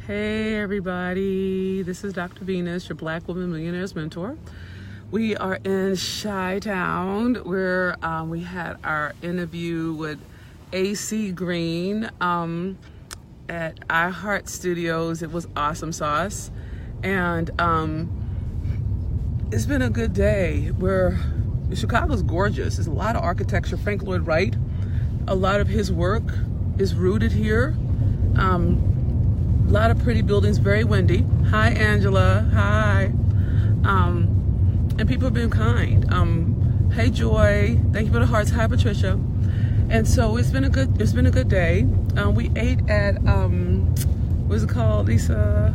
Hey everybody, this is Dr. Venus, your Black Women Millionaires Mentor. We are in Chi-Town where we had our interview with AC Green at iHeart Studios. It was awesome sauce. And it's been a good day. Chicago's gorgeous. There's a lot of architecture. Frank Lloyd Wright, a lot of his work is rooted here. A lot of pretty buildings, very windy. Hi, Angela. Hi. And people have been kind. Hey, Joy. Thank you for the hearts. Hi, Patricia. And so it's been a good day. We ate at what's it called, Lisa?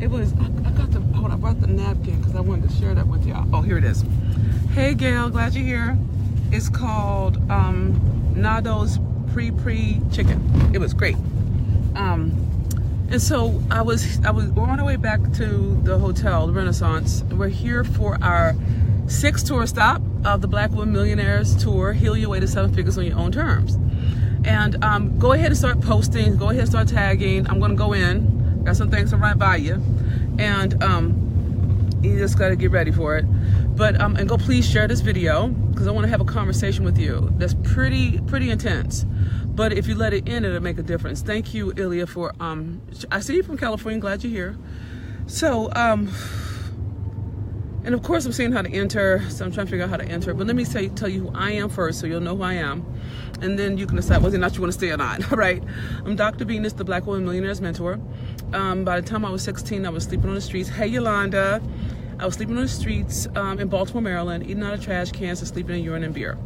It was. I brought the napkin because I wanted to share that with y'all. Oh, here it is. Hey, Gail. Glad you're here. It's called Nado's Pre Chicken. It was great. And so we're on our way back to the hotel, the Renaissance. We're here for our 6th tour stop of the Black Women Millionaires Tour, Heal Your Way to 7 Figures on Your Own Terms. And go ahead and start posting, go ahead and start tagging. I'm gonna go in, got some things to run by you. And you just gotta get ready for it. But, and go please share this video because I wanna have a conversation with you that's pretty intense. But if you let it in, it'll make a difference. Thank you, Ilya, for, I see you from California, glad you're here. So, and of course I'm seeing how to enter, so I'm trying to figure out how to enter. But let me tell you who I am first, so you'll know who I am. And then you can decide whether or not you want to stay or not, all right? I'm Dr. Venus, the Black Women Millionaires Mentor. By the time I was 16, I was sleeping on the streets. Hey, Yolanda. I was sleeping on the streets in Baltimore, Maryland, eating out of trash cans and sleeping in urine and beer.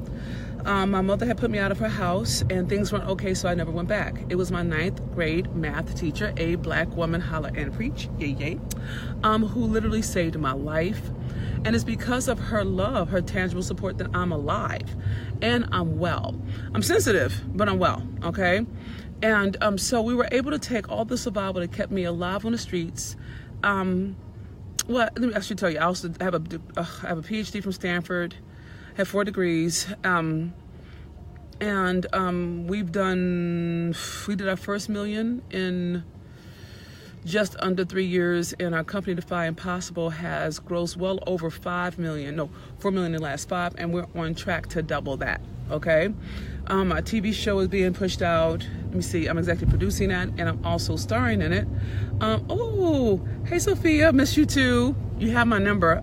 My mother had put me out of her house and things weren't okay, so I never went back. It was my 9th grade math teacher, a Black woman, holla and preach, yay, who literally saved my life. And it's because of her love, her tangible support, that I'm alive and I'm well. I'm sensitive, but I'm well, okay? And so we were able to take all the survival that kept me alive on the streets. Well, let me actually tell you, I also have a Ph.D. from Stanford. Have 4 degrees, and we did our first million in just under 3 years, and our company Defy Impossible has grossed well over 4 million in the last 5, and we're on track to double that, okay? Our TV show is being pushed out. Let me see, I'm executive producing that, and I'm also starring in it. Oh, hey Sophia, miss you too. You have my number,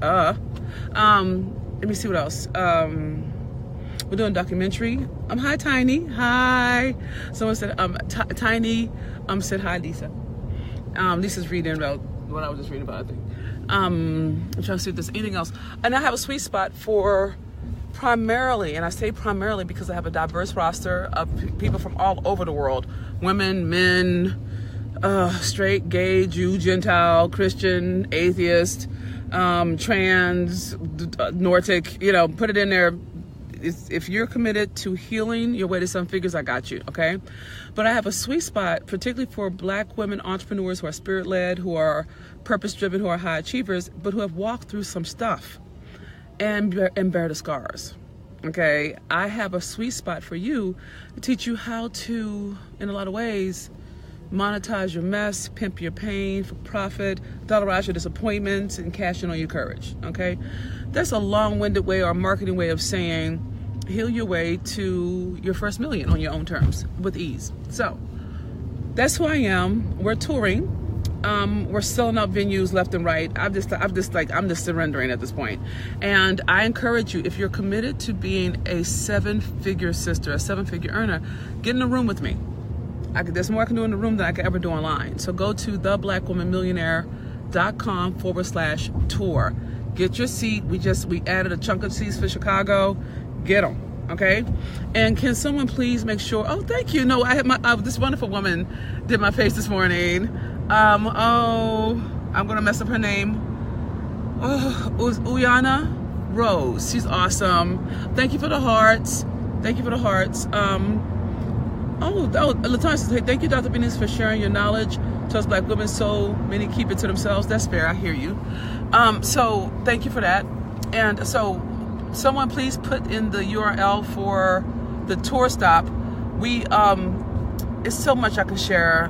Let me see what else. We're doing a documentary. Hi, Tiny. Hi. Someone said, Tiny said hi, Lisa. Lisa's reading about what I was just reading about, I think. I'm trying to see if there's anything else. And I have a sweet spot for primarily, and I say primarily because I have a diverse roster of people from all over the world. Women, men, straight, gay, Jew, Gentile, Christian, atheist, trans, Nordic, put it in there. If you're committed to healing your way to 7 figures, I got you, okay? But I have a sweet spot, particularly for Black women entrepreneurs who are spirit-led, who are purpose-driven, who are high achievers, but who have walked through some stuff and bear the scars, okay? I have a sweet spot for you to teach you how to, in a lot of ways, monetize your mess, pimp your pain for profit, dollarize your disappointments, and cash in on your courage, okay? That's a long-winded way or a marketing way of saying heal your way to your first million on your own terms with ease. So that's who I am. We're touring. We're selling out venues left and right. I'm just surrendering at this point. And I encourage you, if you're committed to being a 7-figure sister, a 7-figure earner, get in a room with me. There's more I can do in the room than I can ever do online. So go to theblackwomanmillionaire.com/tour. Get your seat. We added a chunk of seats for Chicago. Get them, okay? And can someone please make sure? Oh, thank you. No, I had this wonderful woman did my face this morning. I'm gonna mess up her name. Oh, it was Uyana Rose. She's awesome. Thank you for the hearts. Thank you for the hearts. Latonya says, hey, thank you, Dr. Venus, for sharing your knowledge to us Black women. So many keep it to themselves. That's fair. I hear you. So thank you for that. And so someone please put in the URL for the tour stop. It's so much I can share.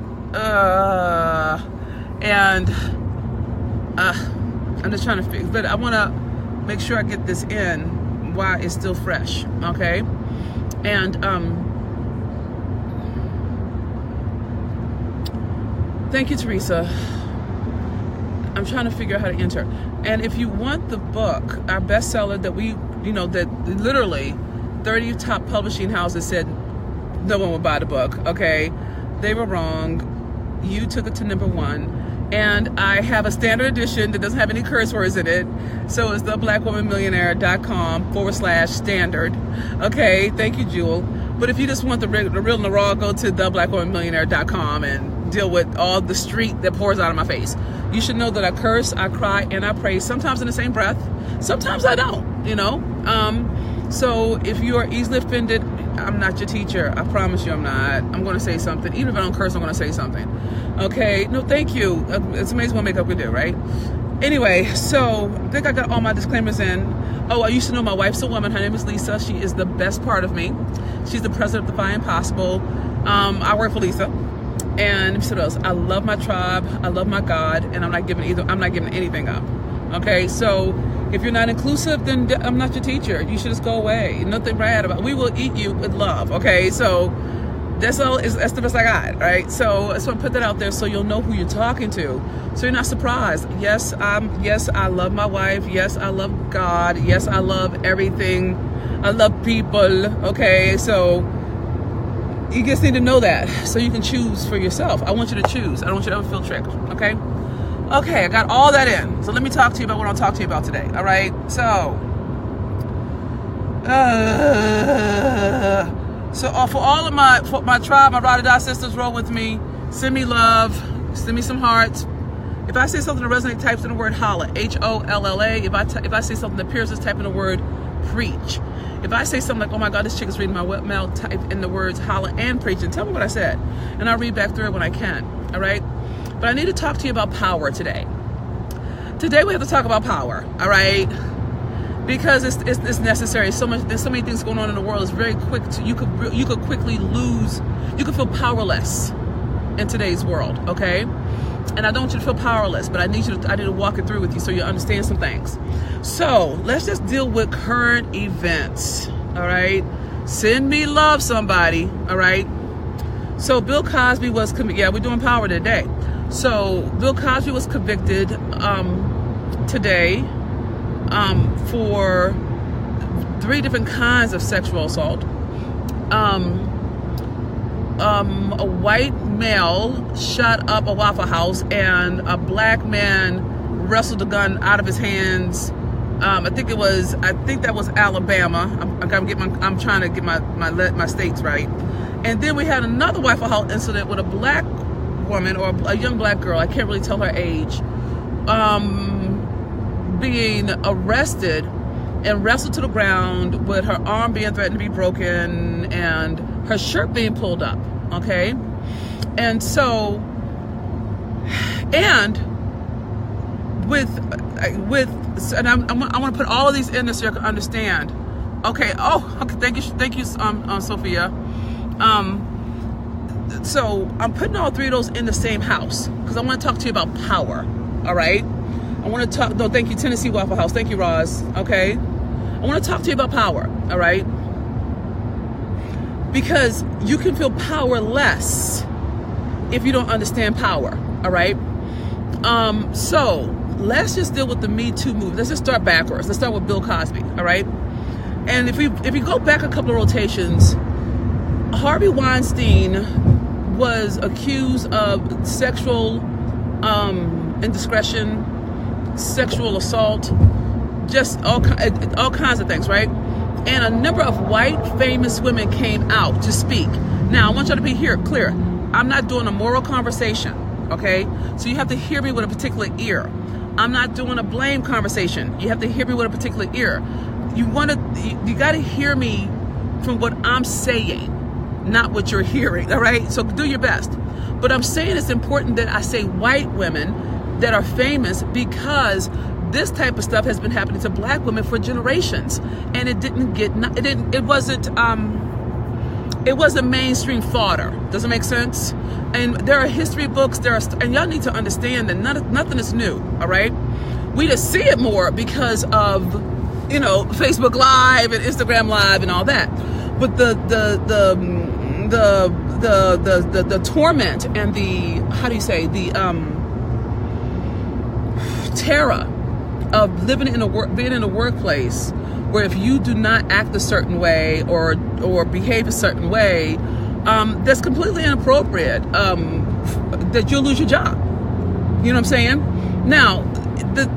And I'm just trying to fix, but I want to make sure I get this in while it's still fresh, okay? And thank you, Teresa. I'm trying to figure out how to enter. And if you want the book, our bestseller that we, that literally 30 top publishing houses said no one would buy the book, okay? They were wrong. You took it to number 1. And I have a standard edition that doesn't have any curse words in it. So it's theblackwomanmillionaire.com/standard. Okay, thank you, Jewel. But if you just want the real and the raw, go to theblackwomanmillionaire.com and deal with all the street that pours out of my face. You should know that I curse, I cry, and I praise, sometimes in the same breath. Sometimes I don't, So if you are easily offended, I'm not your teacher. I promise you I'm not. I'm going to say something. Even if I don't curse, I'm going to say something. Okay? No, thank you. It's amazing what makeup can do, right? Anyway, so I think I got all my disclaimers in. Oh, I used to know my wife's a woman. Her name is Lisa. She is the best part of me. She's the president of Defy Impossible. I work for Lisa. And what else? I love my tribe. I love my God. And I'm not giving anything up. Okay? So if you're not inclusive, then I'm not your teacher. You should just go away. Nothing bad about it. We will eat you with love. Okay? So that's the best I got, right? So I put that out there so you'll know who you're talking to. So you're not surprised. Yes, I love my wife. Yes, I love God. Yes, I love everything. I love people. Okay? So you just need to know that so you can choose for yourself. I want you to choose. I don't want you to ever feel tricked. Okay? Okay, I got all that in. So let me talk to you about what I'll talk to you about today. All right? So for all of my tribe, my ride or die sisters, roll with me. Send me love. Send me some hearts. If I say something that resonates, type in the word holla. Holla. If I say something that pierces, type in the word preach. If I say something like, oh my God, this chick is reading my webmail, type in the words holla and preach and tell me what I said. And I'll read back through it when I can. All right? But I need to talk to you about power today. Today we have to talk about power, all right? Because it's necessary. There's so many things going on in the world. It's very quick. You could quickly lose. You could feel powerless in today's world, okay? And I don't want you to feel powerless, but I need to walk it through with you so you understand some things. So let's just deal with current events, all right? Send me love, somebody, all right? So Bill Cosby was convicted. Yeah, we're doing power today. So Bill Cosby was convicted today for 3 different kinds of sexual assault. A white male shot up a Waffle House, and a black man wrestled a gun out of his hands. I think that was Alabama. I'm trying to get my states right. And then we had another Waffle House incident with a black woman, or a young black girl, I can't really tell her age, being arrested and wrestled to the ground with her arm being threatened to be broken and her shirt being pulled up, okay? And so, and I want to put all of these in there so you can understand. Okay, thank you, Sophia. So I'm putting all 3 of those in the same house because I want to talk to you about power, all right? I want to talk, no, thank you, Tennessee Waffle House. Thank you, Roz, okay? I want to talk to you about power, all right? Because you can feel powerless if you don't understand power, all right? So let's just deal with the Me Too movement. Let's just start backwards. Let's start with Bill Cosby, all right? And if we go back a couple of rotations, Harvey Weinstein was accused of sexual indiscretion, sexual assault, just all kinds of things, right? And a number of white famous women came out to speak. Now, I want you to be clear. I'm not doing a moral conversation, okay? So you have to hear me with a particular ear. I'm not doing a blame conversation. You have to hear me with a particular ear. You got to hear me from what I'm saying, not what you're hearing, all right? So do your best. But I'm saying it's important that I say white women that are famous because this type of stuff has been happening to black women for generations, and it it wasn't mainstream fodder. Does it make sense? And there are history books, and y'all need to understand that nothing is new, all right? We just see it more because of, you know, Facebook Live and Instagram Live and all that. But the torment and the, how do you say, the terror of living being in a workplace where if you do not act a certain way or behave a certain way, that's completely inappropriate, that you'll lose your job. You know what I'm saying? Now,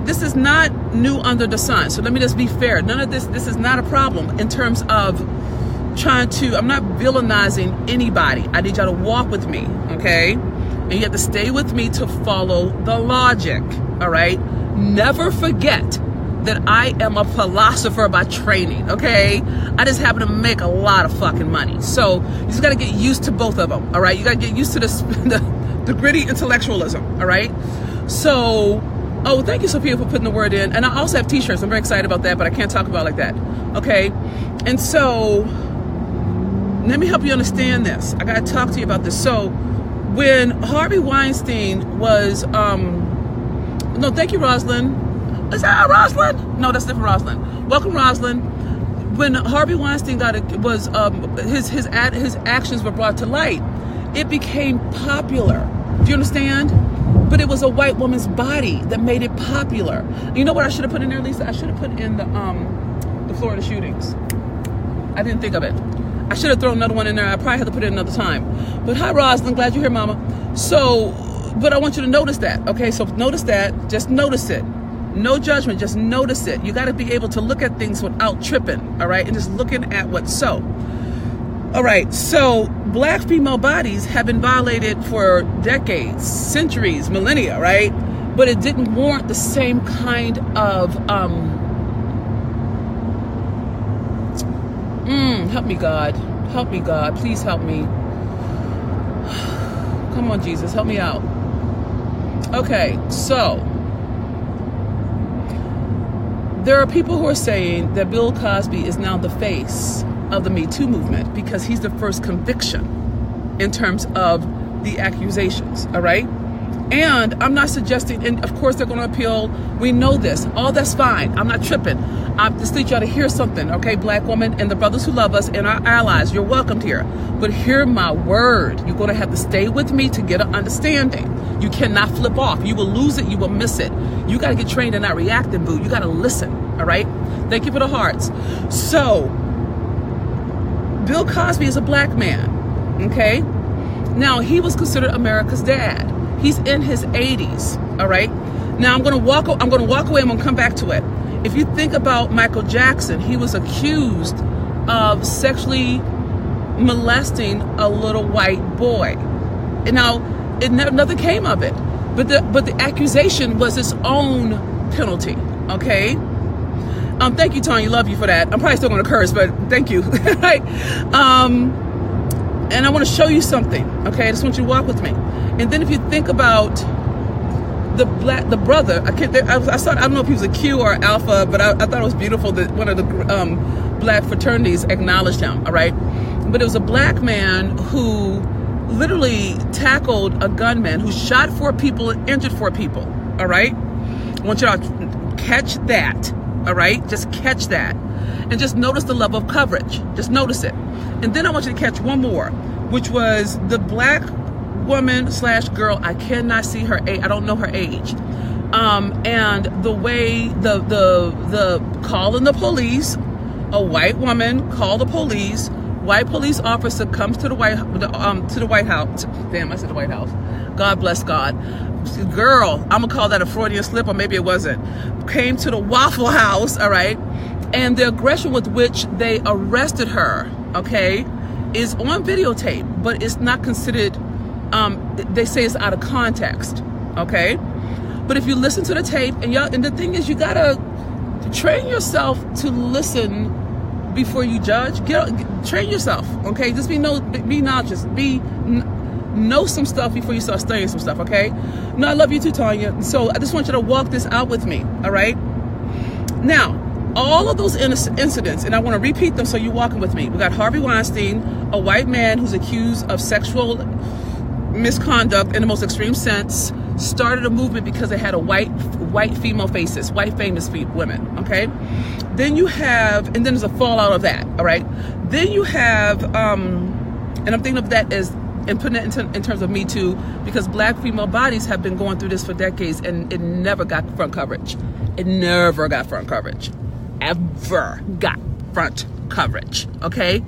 this is not new under the sun. So let me just be fair. None of this is not a problem in terms of I'm not villainizing anybody. I need y'all to walk with me, okay? And you have to stay with me to follow the logic, all right? Never forget that I am a philosopher by training, okay? I just happen to make a lot of fucking money. So you just gotta get used to both of them, all right? You gotta get used to the gritty intellectualism, all right? So, oh, thank you, Sophia, for putting the word in. And I also have t-shirts. I'm very excited about that, but I can't talk about it like that, okay? And so, let me help you understand this. I gotta talk to you about this. So, when Harvey Weinstein was, no, thank you, Rosalind. Is that Rosalind? No, that's different Rosalind. Welcome, Rosalind. When Harvey Weinstein his actions were brought to light, it became popular. Do you understand? But it was a white woman's body that made it popular. You know what I should have put in there, Lisa? I should have put in the Florida shootings. I didn't think of it. I should have thrown another one in there. I probably had to put it in another time. But hi, Rosalind. Glad you're here, Mama. So, but I want you to notice that. Okay, so notice that. Just notice it. No judgment. Just notice it. You got to be able to look at things without tripping. All right, and just looking at what's so. All right, so black female bodies have been violated for decades, centuries, millennia, right? But it didn't warrant the same kind of help me, God. Help me, God. Please help me. Come on, Jesus. Help me out. Okay, so there are people who are saying that Bill Cosby is now the face of the Me Too movement because he's the first conviction in terms of the accusations, all right? And I'm not suggesting, and of course they're going to appeal. We know this. All that's fine. I'm not tripping. I just need y'all to hear something, okay, black women and the brothers who love us and our allies. You're welcomed here. But hear my word. You're going to have to stay with me to get an understanding. You cannot flip off. You will lose it. You will miss it. You got to get trained in not reacting, boo. You got to listen, all right? Thank you for the hearts. So, Bill Cosby is a black man, okay? Now, he was considered America's dad. He's in his 80s, all right? Now, I'm going to walk away. I'm going to come back to it. If you think about Michael Jackson, he was accused of sexually molesting a little white boy. And now, nothing came of it. But the accusation was its own penalty, okay? Thank you, Tanya. Love you for that. I'm probably still going to curse, but thank you. Right? And I want to show you something, okay? I just want you to walk with me. And then if you think about the brother, I don't know if he was a Q or alpha, but I thought it was beautiful that one of the black fraternities acknowledged him, all right? But it was a black man who literally tackled a gunman who shot 4 people and injured 4 people, all right? I want you to catch that, all right? Just catch that. And just notice the level of coverage. Just notice it. And then I want you to catch one more, which was the black woman / girl. I cannot see her age. I don't know her age. And the way the calling the police, a white woman called the police. White police officer comes to the White House. Damn, I said the White House. God bless God. Girl, I'm gonna call that a Freudian slip, or maybe it wasn't. Came to the Waffle House, all right? And the aggression with which they arrested her, okay, is on videotape, but it's not considered, they say it's out of context, okay? But if you listen to the tape, and the thing is, you gotta train yourself to listen before you judge. Train yourself, okay? Just be knowledgeous, know some stuff before you start studying some stuff, okay? No, I love you too, Tanya. So I just want you to walk this out with me, all right? Now, All of those incidents, and I want to repeat them so you're walking with me. We got Harvey Weinstein, a white man who's accused of sexual misconduct in the most extreme sense, started a movement because they had a white female faces, white famous women, okay? Then you have, and then there's a fallout of that, all right? Then you have, and I'm thinking of that as, and putting it in terms of Me Too, because black female bodies have been going through this for decades and it never got front coverage. It never got front coverage. Ever got front coverage, okay?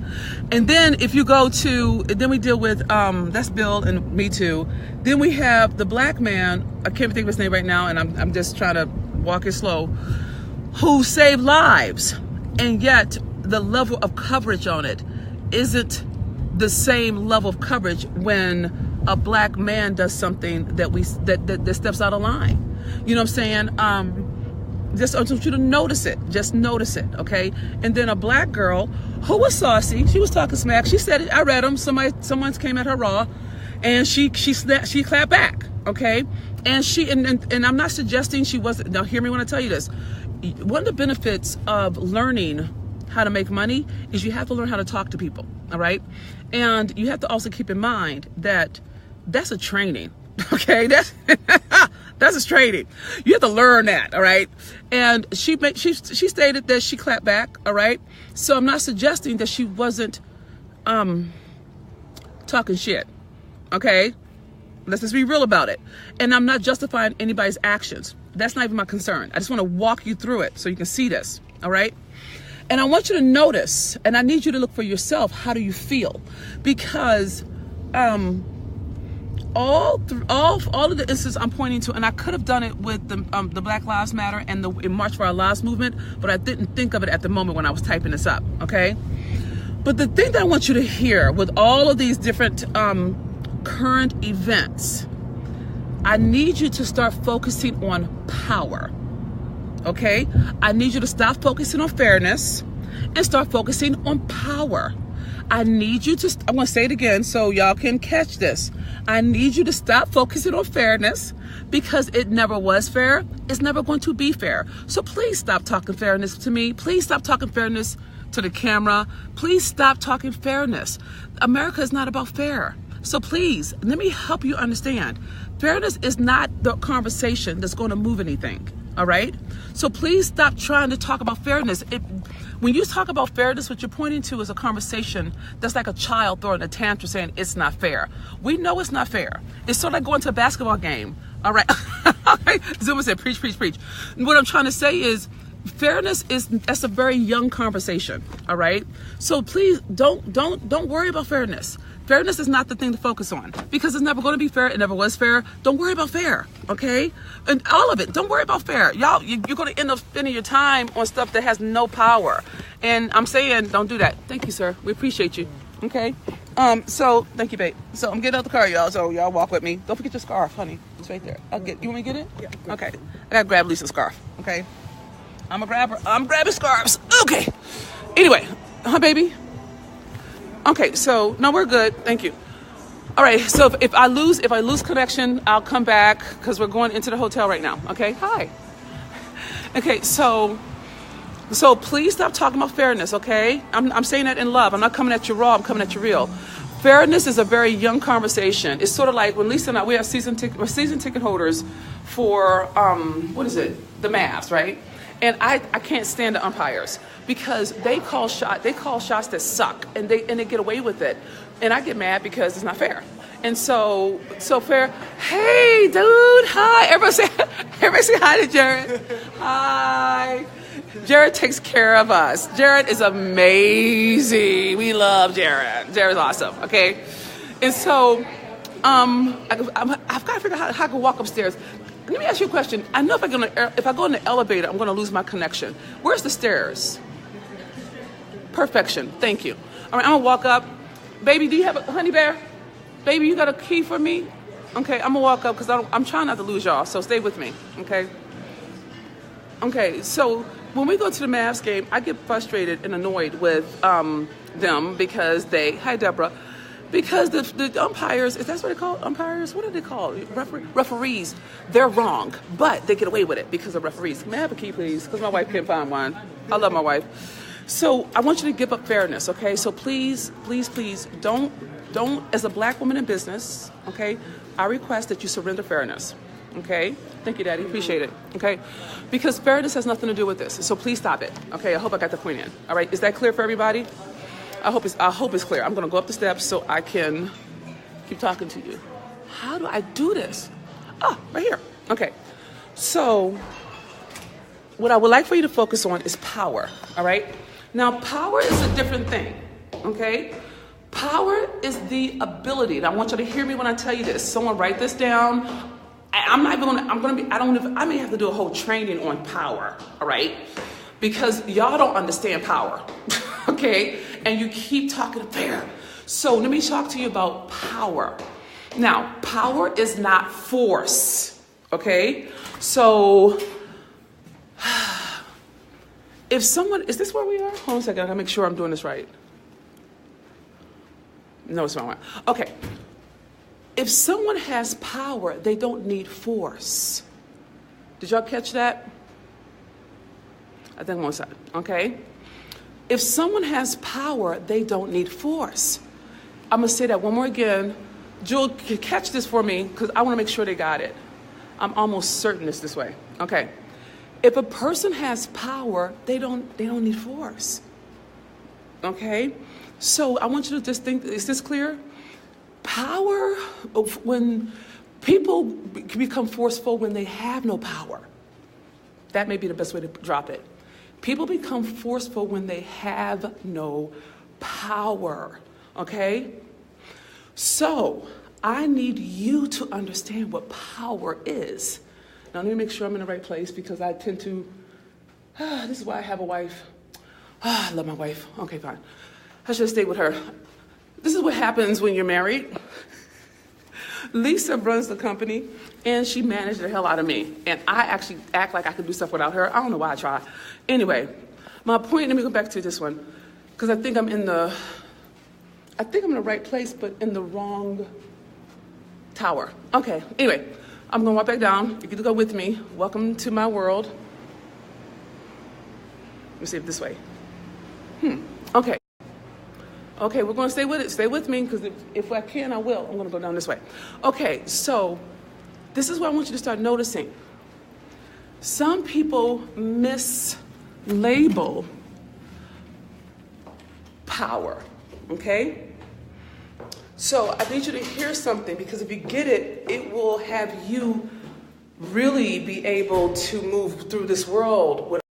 And then if you go to, then we deal with, that's Bill and Me Too. Then we have the black man, I can't think of his name right now, and I'm just trying to walk it slow, who saved lives, and yet the level of coverage on it isn't the same level of coverage when a black man does something that steps out of line. You know what I'm saying? Just I want you to notice it. Just notice it, okay? And then a black girl who was saucy. She was talking smack. She said it. I read them. Someone came at her raw, and she clapped back, okay? And I'm not suggesting she wasn't. Now, hear me when I tell you this. One of the benefits of learning how to make money is you have to learn how to talk to people, all right? And you have to also keep in mind that that's a training, okay? That's a training. You have to learn that, all right? And she stated that she clapped back, all right? So I'm not suggesting that she wasn't talking shit, okay? Let's just be real about it. And I'm not justifying anybody's actions. That's not even my concern. I just want to walk you through it so you can see this, all right? And I want you to notice, and I need you to look for yourself, how do you feel? Because all of the instances I'm pointing to, and I could have done it with the Black Lives Matter and the March for Our Lives movement, but I didn't think of it at the moment when I was typing this up, okay? But the thing that I want you to hear with all of these different current events, I need you to start focusing on power, okay? I need you to stop focusing on fairness and start focusing on power. I need you to, I'm going to say it again so y'all can catch this. I need you to stop focusing on fairness because it never was fair. It's never going to be fair. So please stop talking fairness to me. Please stop talking fairness to the camera. Please stop talking fairness. America is not about fair. So please, let me help you understand. Fairness is not the conversation that's going to move anything. All right? So please stop trying to talk about fairness. When you talk about fairness, what you're pointing to is a conversation that's like a child throwing a tantrum saying it's not fair. We know it's not fair. It's sort of like going to a basketball game. All right? Zuma said, preach, preach, preach. What I'm trying to say is fairness that's a very young conversation. All right? So please don't worry about fairness. Fairness is not the thing to focus on because it's never going to be fair. It never was fair. Don't worry about fair, okay? And all of it, don't worry about fair. Y'all, you're going to end up spending your time on stuff that has no power. And I'm saying don't do that. Thank you, sir. We appreciate you, okay? So, thank you, babe. So I'm getting out the car, y'all. So y'all walk with me. Don't forget your scarf, honey. It's right there. You want me to get it? Yeah. Okay. I got to grab Lisa's scarf, okay? I'm grabbing scarves. Okay. Anyway, baby? Okay, so no, we're good. Thank you. All right, so if I lose connection, I'll come back because we're going into the hotel right now. Okay, hi. Okay, so please stop talking about fairness. Okay, I'm saying that in love. I'm not coming at you raw. I'm coming at you real. Fairness is a very young conversation. It's sort of like when Lisa and I, we are season ticket holders for the Mavs, right? And I can't stand the umpires because they call shots that suck and they get away with it. And I get mad because it's not fair. And so fair. Hey, dude, hi. Everybody say hi to Jared. Hi. Jared takes care of us. Jared is amazing. We love Jared. Jared's awesome, okay? And so I've got to figure out how I can walk upstairs. Let me ask you a question. I know if I go in the elevator, I'm going to lose my connection. Where's the stairs? Perfection. Thank you. All right, I'm going to walk up. Baby, do you have a honey bear? Baby, you got a key for me? Okay, I'm going to walk up because I'm trying not to lose y'all, so stay with me, okay? Okay, so when we go to the Mavs game, I get frustrated and annoyed with them because hi, Deborah. Because the umpires, is that what they call umpires? What are they called? Referees. They're wrong, but they get away with it because of referees. May I have a key, please? Because my wife can't find one. I love my wife. So I want you to give up fairness, okay? So please, please, please don't, as a Black woman in business, okay, I request that you surrender fairness, okay? Thank you, Daddy. Appreciate it, okay? Because fairness has nothing to do with this. So please stop it, okay? I hope I got the point in. All right, is that clear for everybody? I hope it's clear. I'm going to go up the steps so I can keep talking to you. How do I do this? Oh, right here. Okay. So what I would like for you to focus on is power, all right? Now, power is a different thing, okay? Power is the ability, and I want you to hear me when I tell you this. Someone write this down. I may have to do a whole training on power, all right? Because y'all don't understand power, okay? And you keep talking fair. So let me talk to you about power. Now, power is not force, okay? So if someone, is this where we are? Hold on a second, I gotta make sure I'm doing this right. No, it's wrong. Okay. If someone has power, they don't need force. Did y'all catch that? I think I'm on side, okay? If someone has power, they don't need force. I'm gonna say that one more again. Jewel, catch this for me, because I wanna make sure they got it. I'm almost certain it's this way, okay? If a person has power, they don't need force, okay? So I want you to just think, is this clear? Power, when people become forceful when they have no power. That may be the best way to drop it. People become forceful when they have no power, okay? So I need you to understand what power is. Now let me make sure I'm in the right place because I tend to, this is why I have a wife. I love my wife. Okay, fine. I should have stayed with her. This is what happens when you're married. Lisa runs the company, and she managed the hell out of me. And I actually act like I could do stuff without her. I don't know why I try. Anyway, my point, let me go back to this one, because I think I'm in the right place, but in the wrong tower. Okay, anyway, I'm gonna walk back down. You can go with me. Welcome to my world. Let me see if this way. Okay. Okay, we're going to stay with it. Stay with me, because if I can, I will. I'm going to go down this way. Okay, so this is what I want you to start noticing. Some people mislabel power, okay? So I need you to hear something, because if you get it, it will have you really be able to move through this world with